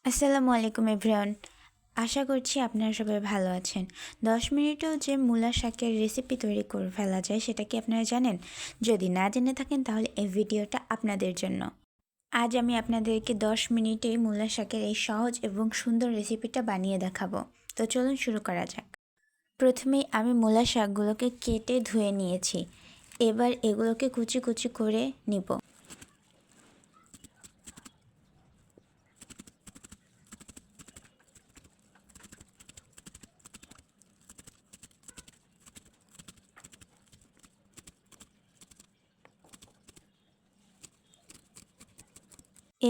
আসসালামু আলাইকুম এভরিওয়ান। আশা করছি আপনারা সবাই ভালো আছেন। 10 মিনিটেও যে মূলা শাকের রেসিপি তৈরি করে ফেলা যায় সেটা কি আপনারা জানেন? যদি না জেনে থাকেন তাহলে এই ভিডিওটা আপনাদের জন্য। আজ আমি আপনাদেরকে 10 মিনিটেই মূলা শাকের এই সহজ এবং সুন্দর রেসিপিটা বানিয়ে দেখাবো। তো চলুন শুরু করা যাক। প্রথমেই আমি মূলা শাকগুলোকে কেটে ধুয়ে নিয়েছি। এবার এগুলোকে কুচি কুচি করে নিব।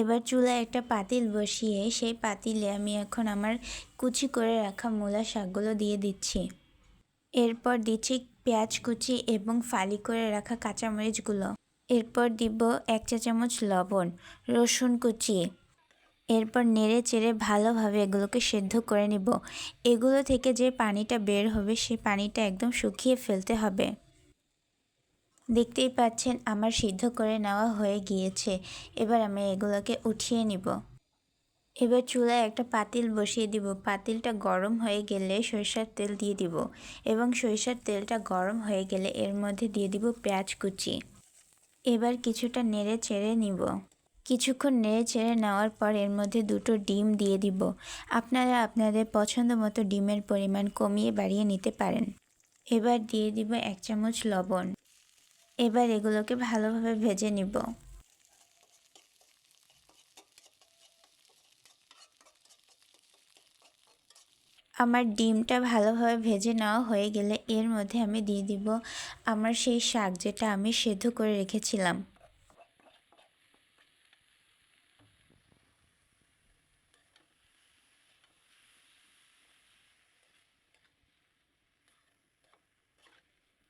এবার চুলায় একটা পাতিল বসিয়ে সেই পাতিলে আমি এখন আমার কুচি করে রাখা মূলা শাকগুলো দিয়ে দিচ্ছি। এরপর দিচ্ছি পেঁয়াজ কুচি এবং ফালি করে রাখা কাঁচামরিচগুলো। এরপর দিব 1 চা চামচ লবণ, রসুন কুচি। এরপর নেড়ে চেড়ে ভালোভাবে এগুলোকে সেদ্ধ করে নিব। এগুলো থেকে যে পানিটা বের হবে সেই পানিটা একদম শুকিয়ে ফেলতে হবে। দেখতেই পাচ্ছেন আমার সিদ্ধ করে নেওয়া হয়ে গিয়েছে। এবার আমি এগুলোকে উঠিয়ে নিব। এবার চুলায় একটা পাতিল বসিয়ে দিব। পাতিলটা গরম হয়ে গেলে সরিষার তেল দিয়ে দিব এবং সরিষার তেলটা গরম হয়ে গেলে এর মধ্যে দিয়ে দিব পেঁয়াজ কুচি। এবার কিছুটা নেড়ে চেড়ে নিব। কিছুক্ষণ নেড়ে চেড়ে নেওয়ার পর এর মধ্যে 2টো ডিম দিয়ে দিব। আপনারা আপনাদের পছন্দ মতো ডিমের পরিমাণ কমিয়ে বাড়িয়ে নিতে পারেন। এবার দিয়ে দিব 1 চামচ লবণ। এবার এগুলোকে ভালোভাবে ভেজে নিব। আমার ডিমটা ভালোভাবে ভেজে নেওয়া হয়ে গেলে এর মধ্যে আমি দিয়ে দিব আমার সেই শাক যেটা আমি সেদ্ধ করে রেখেছিলাম।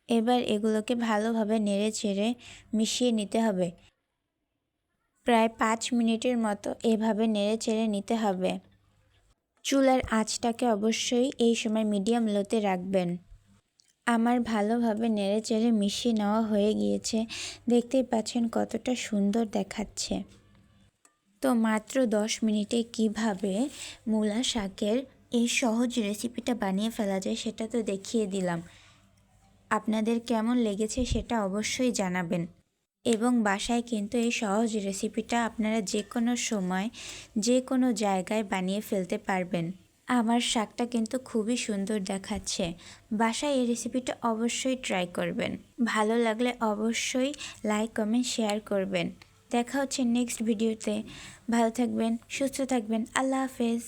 এবার এগুলোকে ভালোভাবে নেড়ে চেড়ে মিশিয়ে নিতে হবে। প্রায় 5 মিনিটের মতো এভাবে নেড়ে চেড়ে নিতে হবে। চুলার আঁচটাকে অবশ্যই এই সময় মিডিয়াম লোতে রাখবেন। আমার ভালোভাবে নেড়ে চেড়ে মিশিয়ে নেওয়া হয়ে গিয়েছে। দেখতেই পাচ্ছেন কতটা সুন্দর দেখাচ্ছে। তো মাত্র 10 মিনিটে কিভাবে মূলা শাকের এই সহজ রেসিপিটা বানিয়ে ফেলা যায় সেটা তো দেখিয়ে দিলাম। আপনাদের কেমন লেগেছে সেটা অবশ্যই জানাবেন। এবং বাসায় কিন্তু এই সহজ রেসিপিটা আপনারা যে কোনো সময় যে কোনো জায়গায় বানিয়ে ফেলতে পারবেন। আমার শাকটা কিন্তু খুবই সুন্দর দেখাচ্ছে। বাসায় এই রেসিপিটা অবশ্যই ট্রাই করবেন। ভালো লাগলে অবশ্যই লাইক কমেন্ট শেয়ার করবেন। দেখা হচ্ছে নেক্সট ভিডিওতে। ভালো থাকবেন, সুস্থ থাকবেন। আল্লাহ হাফেজ।